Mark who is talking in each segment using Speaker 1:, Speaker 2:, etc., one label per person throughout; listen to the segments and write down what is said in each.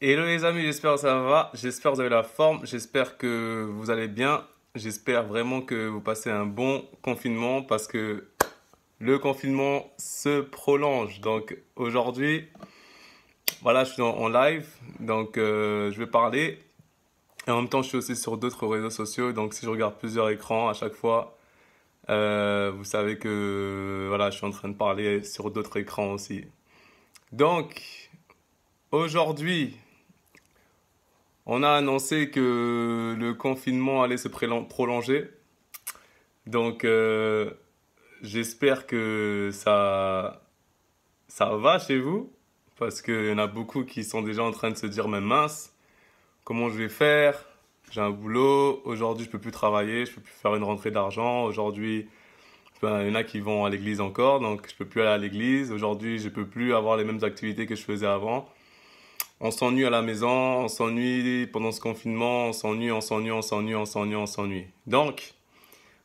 Speaker 1: Hello les amis, j'espère que ça va, j'espère que vous avez la forme, j'espère que vous allez bien, j'espère vraiment que vous passez un bon confinement parce que le confinement se prolonge. Donc aujourd'hui, voilà, je suis en live, donc je vais parler et en même temps je suis aussi sur d'autres réseaux sociaux, donc si je regarde plusieurs écrans à chaque fois, vous savez que voilà, je suis en train de parler sur d'autres écrans aussi. Donc aujourd'hui, on a annoncé que le confinement allait se prolonger. Donc, j'espère que ça va chez vous. Parce qu'il y en a beaucoup qui sont déjà en train de se dire, mais mince, comment je vais faire? J'ai un boulot. Aujourd'hui, je peux plus travailler. Je peux plus faire une rentrée d'argent. Aujourd'hui, ben, il y en a qui vont à l'église encore. Donc, je peux plus aller à l'église. Aujourd'hui, je peux plus avoir les mêmes activités que je faisais avant. On s'ennuie à la maison, on s'ennuie pendant ce confinement, on s'ennuie. Donc,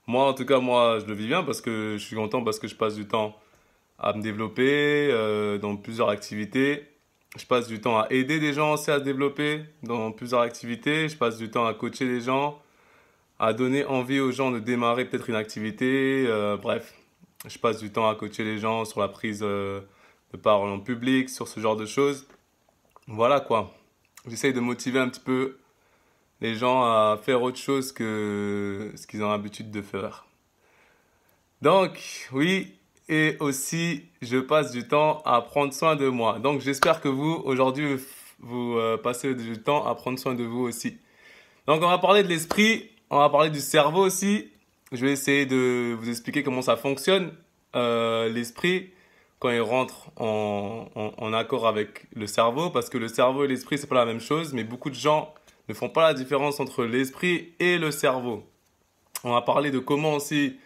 Speaker 1: moi, en tout cas, moi, je le vis bien parce que je suis content parce que je passe du temps à me développer dans plusieurs activités. Je passe du temps à aider des gens aussi à se développer dans plusieurs activités. Je passe du temps à coacher les gens, à donner envie aux gens de démarrer peut-être une activité. Bref, je passe du temps à coacher les gens sur la prise de parole en public, sur ce genre de choses. Voilà quoi. J'essaye de motiver un petit peu les gens à faire autre chose que ce qu'ils ont l'habitude de faire. Donc, oui, et aussi, je passe du temps à prendre soin de moi. Donc, j'espère que vous, aujourd'hui, vous passez du temps à prendre soin de vous aussi. Donc, on va parler de l'esprit, on va parler du cerveau aussi. Je vais essayer de vous expliquer comment ça fonctionne, l'esprit, quand il rentre en accord avec le cerveau, parce que le cerveau et l'esprit, c'est pas la même chose, mais beaucoup de gens ne font pas la différence entre l'esprit et le cerveau. On va parler de comment aussi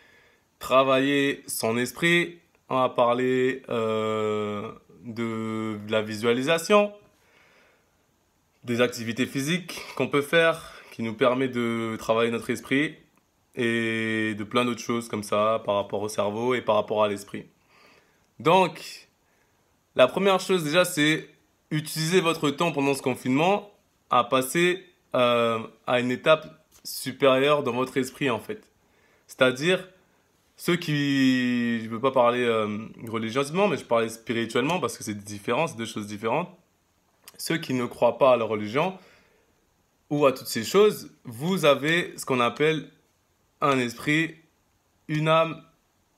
Speaker 1: travailler son esprit, on va parler de la visualisation, des activités physiques qu'on peut faire, qui nous permet de travailler notre esprit, et de plein d'autres choses comme ça par rapport au cerveau et par rapport à l'esprit. Donc, la première chose déjà, c'est utiliser votre temps pendant ce confinement à passer à une étape supérieure dans votre esprit en fait. C'est-à-dire, ceux qui, je ne veux pas parler religieusement, mais je parlais spirituellement parce que c'est différent, c'est deux choses différentes. Ceux qui ne croient pas à la religion ou à toutes ces choses, vous avez ce qu'on appelle un esprit, une âme,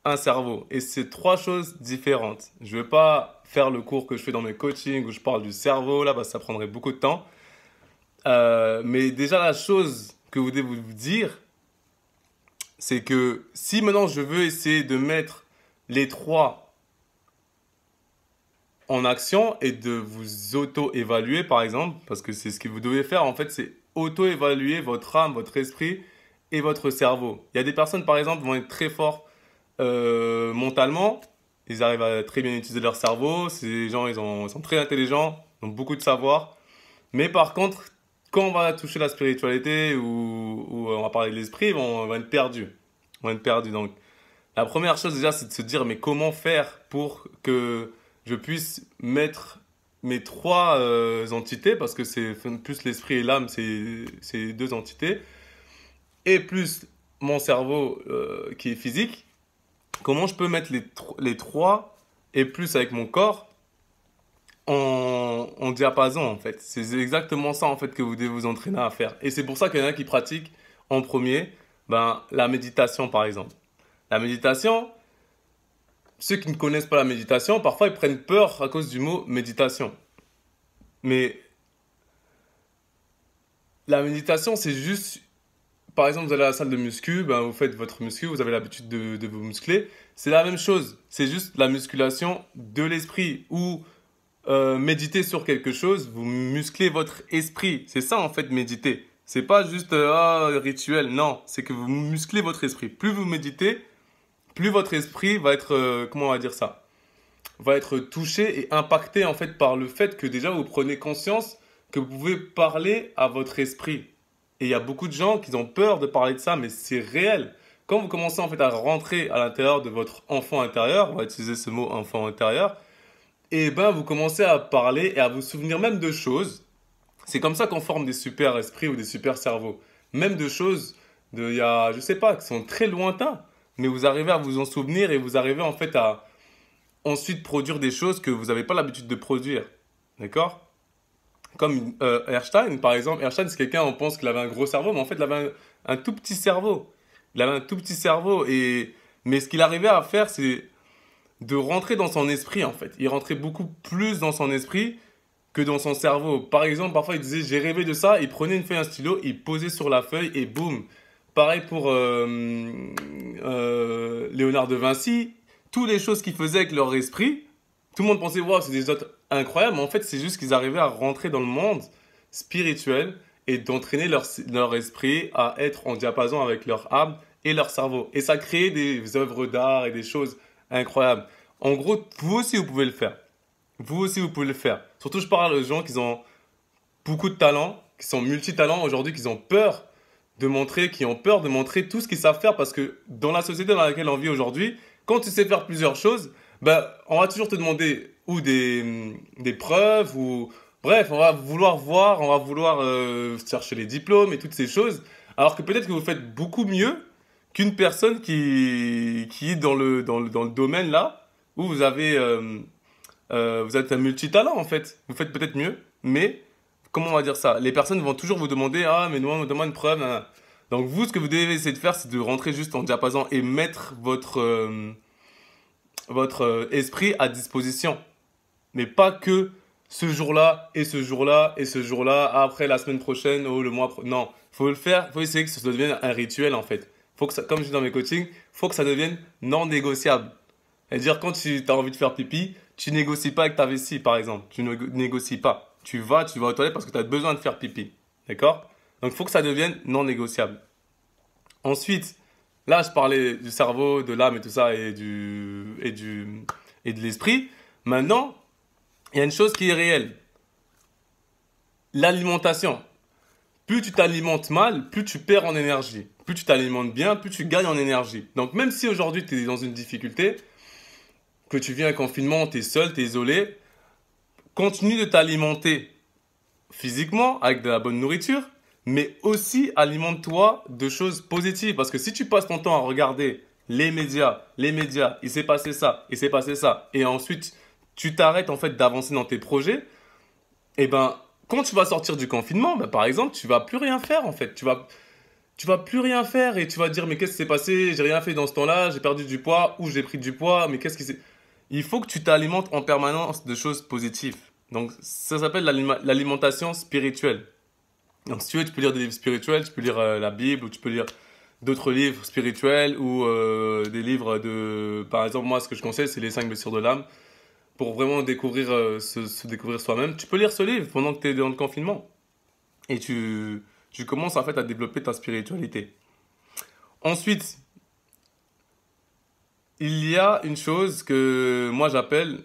Speaker 1: un cerveau. Et c'est trois choses différentes. Je ne vais pas faire le cours que je fais dans mes coachings où je parle du cerveau, là, parce que ça prendrait beaucoup de temps. Mais déjà, la chose que vous devez vous dire, c'est que si maintenant je veux essayer de mettre les trois en action et de vous auto-évaluer, par exemple, parce que c'est ce que vous devez faire, en fait, c'est auto-évaluer votre âme, votre esprit et votre cerveau. Il y a des personnes, par exemple, qui vont être très forts mentalement, ils arrivent à très bien utiliser leur cerveau, ces gens, ils sont très intelligents, ils ont beaucoup de savoir, mais par contre, quand on va toucher la spiritualité ou on va parler de l'esprit, on va être perdu. On va être perdu. Donc, la première chose déjà, c'est de se dire, mais comment faire pour que je puisse mettre mes trois entités, parce que c'est plus l'esprit et l'âme, c'est deux entités, et plus mon cerveau qui est physique, comment je peux mettre les trois, et plus avec mon corps, en diapason en fait. C'est exactement ça en fait que vous devez vous entraîner à faire. Et c'est pour ça qu'il y en a qui pratiquent en premier ben, la méditation par exemple. La méditation, ceux qui ne connaissent pas la méditation, parfois ils prennent peur à cause du mot méditation. Mais la méditation, c'est juste, par exemple, vous allez à la salle de muscu, ben, vous faites votre muscu, vous avez l'habitude de vous muscler. C'est la même chose. C'est juste la musculation de l'esprit ou méditer sur quelque chose, vous musclez votre esprit. C'est ça en fait méditer. C'est pas juste rituel, non. C'est que vous musclez votre esprit. Plus vous méditez, plus votre esprit va être, comment on va dire ça, va être touché et impacté en fait par le fait que déjà vous prenez conscience que vous pouvez parler à votre esprit. Et il y a beaucoup de gens qui ont peur de parler de ça, mais c'est réel. Quand vous commencez en fait à rentrer à l'intérieur de votre enfant intérieur, on va utiliser ce mot enfant intérieur, et ben vous commencez à parler et à vous souvenir même de choses. C'est comme ça qu'on forme des super esprits ou des super cerveaux. Même de choses, il y a, je sais pas, qui sont très lointains, mais vous arrivez à vous en souvenir et vous arrivez en fait à ensuite produire des choses que vous n'avez pas l'habitude de produire. D'accord? Comme Einstein, par exemple. Einstein, c'est quelqu'un, on pense qu'il avait un gros cerveau, mais en fait, il avait un tout petit cerveau. Il avait un tout petit cerveau. Mais ce qu'il arrivait à faire, c'est de rentrer dans son esprit, en fait. Il rentrait beaucoup plus dans son esprit que dans son cerveau. Par exemple, parfois, il disait, j'ai rêvé de ça. Il prenait une feuille, un stylo, il posait sur la feuille et boum. Pareil pour Léonard de Vinci. Toutes les choses qu'ils faisaient avec leur esprit, tout le monde pensait, waouh, c'est des autres incroyables. Mais en fait, c'est juste qu'ils arrivaient à rentrer dans le monde spirituel et d'entraîner leur esprit à être en diapason avec leur âme et leur cerveau. Et ça créait des œuvres d'art et des choses incroyables. En gros, vous aussi, vous pouvez le faire. Vous aussi, vous pouvez le faire. Surtout, je parle de gens qui ont beaucoup de talent, qui sont multitalents aujourd'hui, qui ont peur de montrer, qui ont peur de montrer tout ce qu'ils savent faire parce que dans la société dans laquelle on vit aujourd'hui, quand tu sais faire plusieurs choses, ben, on va toujours te demander ou des preuves ou bref, on va vouloir voir, on va vouloir chercher les diplômes et toutes ces choses, alors que peut-être que vous faites beaucoup mieux qu'une personne qui est dans le domaine là où vous êtes un multitalent en fait. Vous faites peut-être mieux, mais comment on va dire ça? Les personnes vont toujours vous demander ah mais nous on nous demande une preuve. Nan, nan. Donc vous ce que vous devez essayer de faire c'est de rentrer juste en diapason et mettre votre esprit à disposition, mais pas que ce jour-là et ce jour-là et ce jour-là après la semaine prochaine ou le mois non, faut le faire, faut essayer que ça devienne un rituel en fait. Faut que ça, comme je dis dans mes coachings, faut que ça devienne non négociable. C'est-à-dire, quand tu as envie de faire pipi, tu négocies pas avec ta vessie, par exemple. Tu ne négocies pas. Tu vas aux toilettes parce que tu as besoin de faire pipi. D'accord? Donc, il faut que ça devienne non négociable. Ensuite, là, je parlais du cerveau, de l'âme et tout ça, et de l'esprit. Maintenant, il y a une chose qui est réelle. L'alimentation. Plus tu t'alimentes mal, plus tu perds en énergie. Plus tu t'alimentes bien, plus tu gagnes en énergie. Donc, même si aujourd'hui, tu es dans une difficulté, que tu viens un confinement, tu es seul, tu es isolé, continue de t'alimenter physiquement avec de la bonne nourriture, mais aussi alimente-toi de choses positives. Parce que si tu passes ton temps à regarder les médias, il s'est passé ça, il s'est passé ça, et ensuite tu t'arrêtes en fait d'avancer dans tes projets, et ben quand tu vas sortir du confinement, ben, par exemple, tu vas plus rien faire en fait. Tu vas plus rien faire et tu vas te dire mais qu'est-ce qui s'est passé? J'ai rien fait dans ce temps-là, j'ai perdu du poids ou j'ai pris du poids, mais qu'est-ce qui s'est... Il faut que tu t'alimentes en permanence de choses positives. Donc ça s'appelle l'alimentation spirituelle. Donc si tu veux, tu peux lire des livres spirituels, tu peux lire la Bible ou tu peux lire d'autres livres spirituels ou des livres de... Par exemple, moi, ce que je conseille, c'est les 5 blessures de l'âme pour vraiment découvrir, se découvrir soi-même. Tu peux lire ce livre pendant que tu es dans le confinement et tu commences en fait à développer ta spiritualité. Ensuite, il y a une chose que moi j'appelle,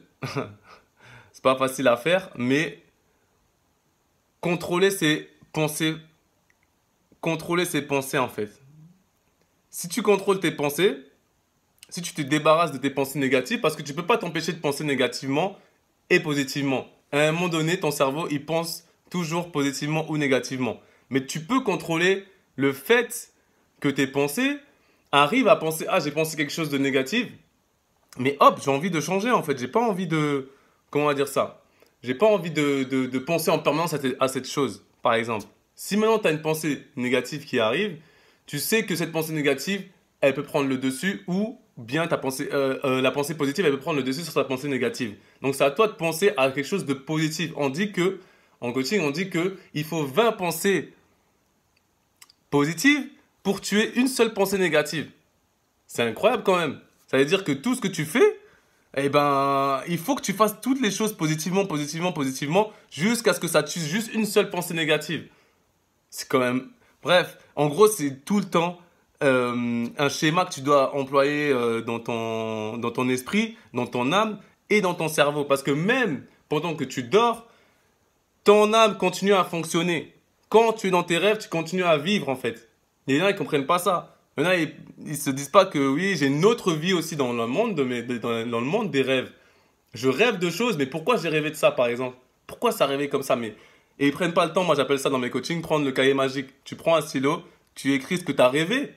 Speaker 1: c'est pas facile à faire, mais contrôler ses pensées, contrôler ses pensées en fait. Si tu contrôles tes pensées, si tu te débarrasses de tes pensées négatives, parce que tu peux pas t'empêcher de penser négativement et positivement. À un moment donné, ton cerveau, il pense toujours positivement ou négativement. Mais tu peux contrôler le fait que tes pensées arrivent à penser, ah, j'ai pensé quelque chose de négatif, mais hop, j'ai envie de changer en fait. J'ai pas envie de, comment on va dire ça? J'ai pas envie de penser en permanence à cette chose, par exemple. Si maintenant tu as une pensée négative qui arrive, tu sais que cette pensée négative, elle peut prendre le dessus ou bien la pensée positive, elle peut prendre le dessus sur ta pensée négative. Donc c'est à toi de penser à quelque chose de positif. En coaching, on dit que il faut 20 pensées positives pour tuer une seule pensée négative. C'est incroyable quand même. Ça veut dire que tout ce que tu fais, eh ben, il faut que tu fasses toutes les choses positivement, positivement, positivement, jusqu'à ce que ça tue juste une seule pensée négative. C'est quand même... Bref, en gros, c'est tout le temps un schéma que tu dois employer dans ton esprit, dans ton âme et dans ton cerveau. Parce que même pendant que tu dors, ton âme continue à fonctionner. Quand tu es dans tes rêves, tu continues à vivre en fait. Les gens, ils comprennent pas ça. Il y en a, ils se disent pas que oui, j'ai une autre vie aussi dans le monde, dans le monde des rêves. Je rêve de choses, mais pourquoi j'ai rêvé de ça par exemple? Pourquoi ça rêvait comme ça? Mais Et ils prennent pas le temps, moi j'appelle ça dans mes coachings, prendre le cahier magique. Tu prends un stylo, tu écris ce que tu as rêvé.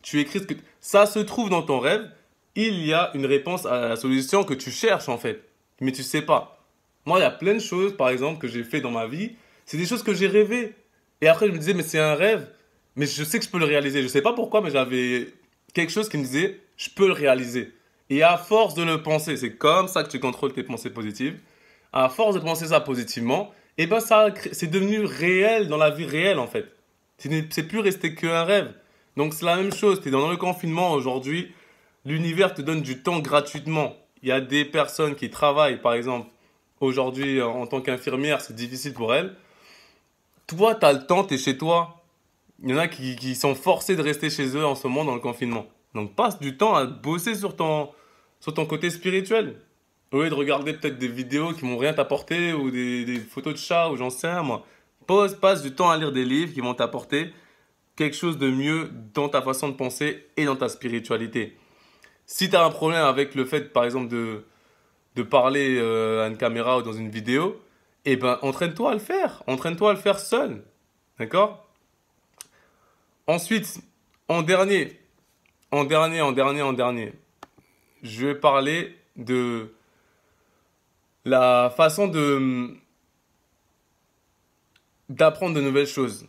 Speaker 1: Tu écris ce que... Ça se trouve dans ton rêve, il y a une réponse à la solution que tu cherches en fait. Mais tu sais pas. Moi, il y a plein de choses, par exemple, que j'ai fait dans ma vie. C'est des choses que j'ai rêvé. Et après, je me disais, mais c'est un rêve. Mais je sais que je peux le réaliser. Je sais pas pourquoi, mais j'avais quelque chose qui me disait, je peux le réaliser. Et à force de le penser, c'est comme ça que tu contrôles tes pensées positives. À force de penser ça positivement, et ben c'est devenu réel dans la vie réelle en fait. C'est plus resté qu'un rêve. Donc c'est la même chose. Tu es dans le confinement aujourd'hui. L'univers te donne du temps gratuitement. Il y a des personnes qui travaillent, par exemple, aujourd'hui en tant qu'infirmière, c'est difficile pour elles. Toi, tu as le temps, tu es chez toi. Il y en a qui sont forcés de rester chez eux en ce moment dans le confinement. Donc passe du temps à bosser sur ton côté spirituel. Au lieu de regarder peut-être des vidéos qui vont rien t'apporter ou des photos de chats ou j'en sais rien moi. Passe du temps à lire des livres qui vont t'apporter quelque chose de mieux dans ta façon de penser et dans ta spiritualité. Si tu as un problème avec le fait, par exemple, de parler à une caméra ou dans une vidéo, eh ben, entraîne-toi à le faire. Entraîne-toi à le faire seul. D'accord? Ensuite, en dernier, je vais parler de la façon d'apprendre de nouvelles choses.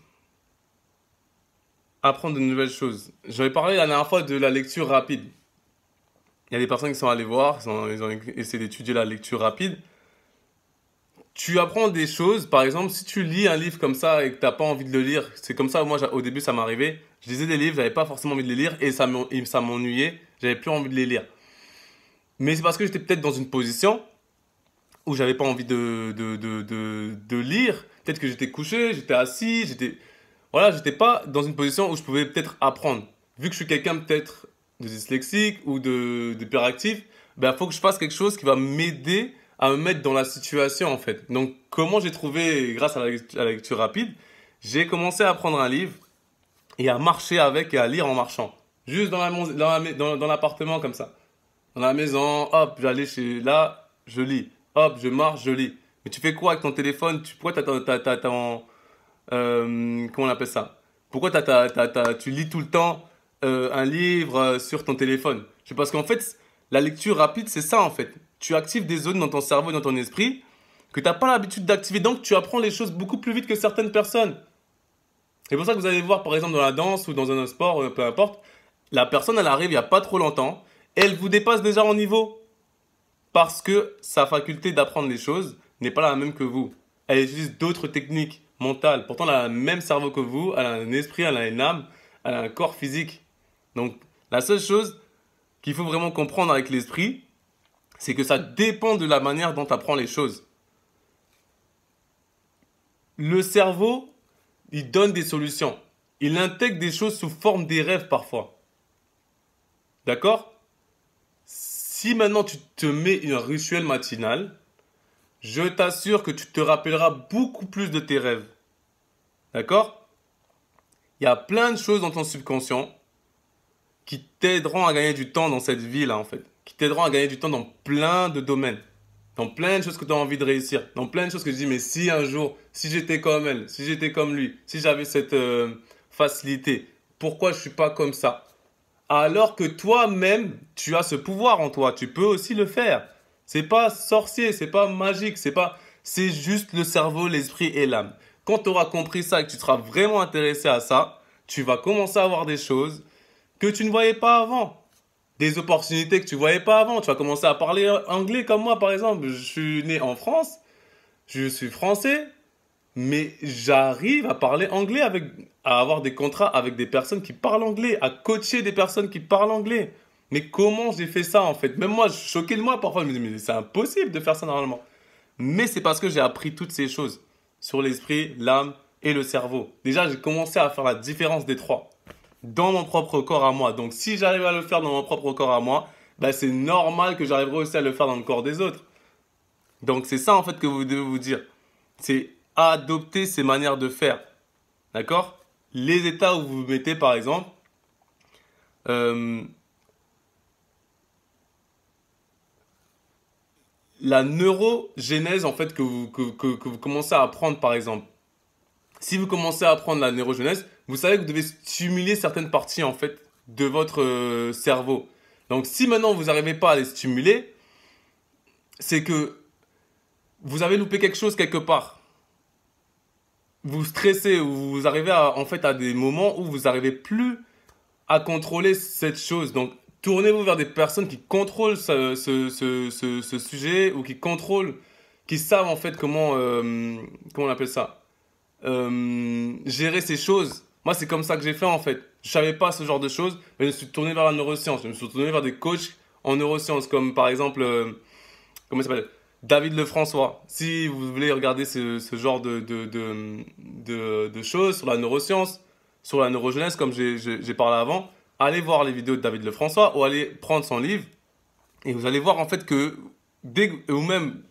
Speaker 1: Apprendre de nouvelles choses. J'avais parlé la dernière fois de la lecture rapide. Il y a des personnes qui sont allées voir, ils ont essayé d'étudier la lecture rapide. Tu apprends des choses, par exemple, si tu lis un livre comme ça et que tu n'as pas envie de le lire, c'est comme ça, moi au début ça m'arrivait, je lisais des livres, j'avais pas forcément envie de les lire et ça m'ennuyait, j'avais plus envie de les lire. Mais c'est parce que j'étais peut-être dans une position où j'avais pas envie de lire, peut-être que j'étais couché, j'étais assis, voilà, j'étais pas dans une position où je pouvais peut-être apprendre. Vu que je suis quelqu'un peut-être de dyslexique ou d'hyperactif, ben faut que je fasse quelque chose qui va m'aider à me mettre dans la situation en fait. Donc comment j'ai trouvé grâce à la lecture rapide, j'ai commencé à prendre un livre et à marcher avec et à lire en marchant. Juste dans l'appartement comme ça. Dans la maison, hop, j'allais chez là, je lis. Hop, je marche, je lis. Mais tu fais quoi avec ton téléphone? Pourquoi comment on appelle ça? Pourquoi tu lis tout le temps un livre sur ton téléphone? C'est parce qu'en fait, la lecture rapide, c'est ça en fait. Tu actives des zones dans ton cerveau et dans ton esprit que tu n'as pas l'habitude d'activer. Donc, tu apprends les choses beaucoup plus vite que certaines personnes. C'est pour ça que vous allez voir, par exemple, dans la danse ou dans un sport, peu importe, la personne, elle arrive il n'y a pas trop longtemps, et elle vous dépasse déjà en niveau. Parce que sa faculté d'apprendre les choses n'est pas la même que vous. Elle utilise d'autres techniques mentales. Pourtant, elle a le même cerveau que vous, elle a un esprit, elle a une âme, elle a un corps physique. Donc, la seule chose qu'il faut vraiment comprendre avec l'esprit, c'est que ça dépend de la manière dont tu apprends les choses. Le cerveau, il donne des solutions. Il intègre des choses sous forme des rêves parfois. D'accord? Si maintenant tu te mets un rituel matinal, je t'assure que tu te rappelleras beaucoup plus de tes rêves. D'accord? Il y a plein de choses dans ton subconscient qui t'aideront à gagner du temps dans cette vie-là, en fait. Qui t'aideront à gagner du temps dans plein de domaines. Dans plein de choses que tu as envie de réussir. Dans plein de choses que je dis, mais si un jour, si j'étais comme elle, si j'étais comme lui, si j'avais cette facilité, pourquoi je suis pas comme ça? Alors que toi-même, tu as ce pouvoir en toi. Tu peux aussi le faire. C'est pas sorcier, c'est pas magique, c'est juste le cerveau, l'esprit et l'âme. Quand tu auras compris ça et que tu seras vraiment intéressé à ça, tu vas commencer à voir des choses que tu ne voyais pas avant. Des opportunités que tu voyais pas avant. Tu vas commencer à parler anglais comme moi, par exemple. Je suis né en France, je suis français, mais j'arrive à parler anglais à avoir des contrats avec des personnes qui parlent anglais, à coacher des personnes qui parlent anglais. Mais comment j'ai fait ça en fait? Même moi, je suis choqué de moi parfois. Je me dis, mais c'est impossible de faire ça normalement. Mais c'est parce que j'ai appris toutes ces choses sur l'esprit, l'âme et le cerveau. Déjà, j'ai commencé à faire la différence des trois dans mon propre corps à moi. Donc, si j'arrive à le faire dans mon propre corps à moi, bah, c'est normal que j'arriverai aussi à le faire dans le corps des autres. Donc, c'est ça en fait que vous devez vous dire. C'est adopter ces manières de faire. D'accord? Les états où vous vous mettez, par exemple, euh, la neurogénèse en fait que vous commencez à apprendre par exemple. Si vous commencez à apprendre la neurogénèse, vous savez que vous devez stimuler certaines parties en fait de votre cerveau. Donc si maintenant vous n'arrivez pas à les stimuler, c'est que vous avez loupé quelque chose quelque part. Vous stressez ou vous arrivez en fait à des moments où vous n'arrivez plus à contrôler cette chose. Donc tournez-vous vers des personnes qui contrôlent ce sujet ou qui contrôlent, qui savent en fait comment on appelle ça, gérer ces choses. Moi, c'est comme ça que j'ai fait en fait. Je savais pas ce genre de choses, mais je me suis tourné vers la neuroscience. Je me suis tourné vers des coachs en neurosciences, comme par exemple, comment il s'appelle? David Lefrançois. Si vous voulez regarder ce genre de choses sur la neuroscience, sur la neurogenèse, comme j'ai parlé avant, allez voir les vidéos de David Lefrançois ou allez prendre son livre et vous allez voir en fait que, ou même,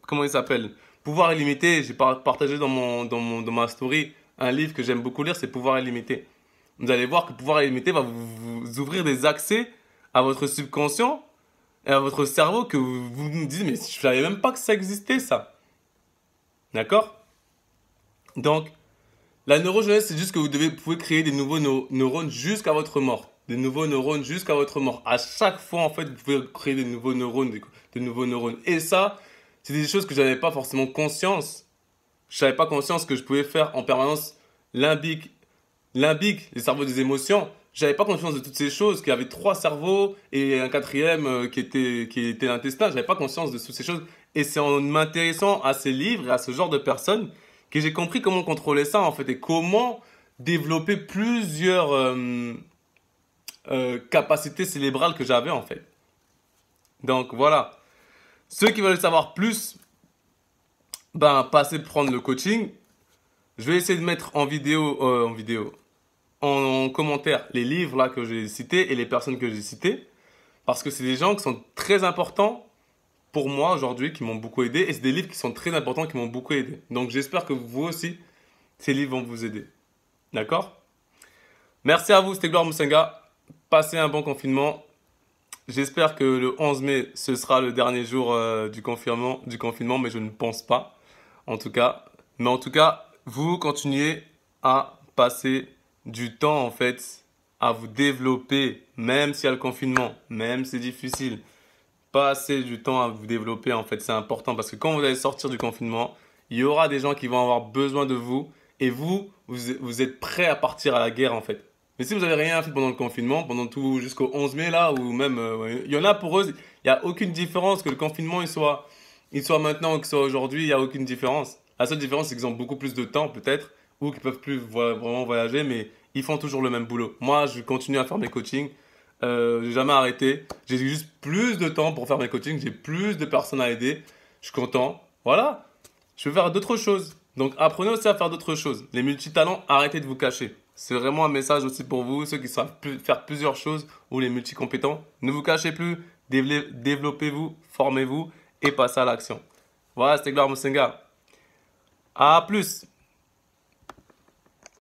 Speaker 1: comment il s'appelle? Pouvoir illimité, j'ai partagé dans ma story un livre que j'aime beaucoup lire, c'est Pouvoir illimité. Vous allez voir que Pouvoir illimité va vous ouvrir des accès à votre subconscient et à votre cerveau que vous me dites, mais je ne savais même pas que ça existait, ça. D'accord? Donc, la neurogenèse, c'est juste que vous pouvez créer des nouveaux neurones jusqu'à votre mort. Des nouveaux neurones jusqu'à votre mort. À chaque fois, en fait, vous pouvez créer des nouveaux neurones, des nouveaux neurones. Et ça, c'est des choses que je n'avais pas forcément conscience. Je n'avais pas conscience que je pouvais faire en permanence limbique, les cerveaux des émotions. Je n'avais pas conscience de toutes ces choses, qu'il y avait 3 cerveaux et un quatrième qui était l'intestin. Je n'avais pas conscience de toutes ces choses. Et c'est en m'intéressant à ces livres et à ce genre de personnes que j'ai compris comment contrôler ça en fait et comment développer plusieurs capacités cérébrales que j'avais en fait. Donc voilà. Ceux qui veulent savoir plus, ben passez prendre le coaching. Je vais essayer de mettre en commentaire les livres là que j'ai cités et les personnes que j'ai citées parce que c'est des gens qui sont très importants pour moi aujourd'hui, qui m'ont beaucoup aidé et c'est des livres qui sont très importants, qui m'ont beaucoup aidé. Donc j'espère que vous aussi, ces livres vont vous aider. D'accord? Merci à vous, c'était Gloire Moussenga. Passez un bon confinement. J'espère que le 11 mai, ce sera le dernier jour du confinement, mais je ne pense pas. En tout cas, vous continuez à passer du temps en fait à vous développer, même s'il y a le confinement, même si c'est difficile. Passez du temps à vous développer en fait, c'est important parce que quand vous allez sortir du confinement, il y aura des gens qui vont avoir besoin de vous et vous êtes prêt à partir à la guerre en fait. Mais si vous n'avez rien fait pendant le confinement, pendant tout jusqu'au 11 mai là, ou même, il y en a pour eux, il n'y a aucune différence que le confinement il soit maintenant ou qu'il soit aujourd'hui, il n'y a aucune différence. La seule différence c'est qu'ils ont beaucoup plus de temps peut-être, ou qu'ils peuvent plus vraiment voyager, mais ils font toujours le même boulot. Moi, je continue à faire mes coachings. J'ai jamais arrêté. J'ai juste plus de temps pour faire mes coachings. J'ai plus de personnes à aider. Je suis content. Voilà. Je veux faire d'autres choses. Donc apprenez aussi à faire d'autres choses. Les multitalents, arrêtez de vous cacher. C'est vraiment un message aussi pour vous, ceux qui savent faire plusieurs choses ou les multicompétents. Ne vous cachez plus. Développez-vous, formez-vous et passez à l'action. Voilà, c'était Gloire Moussenga. À plus.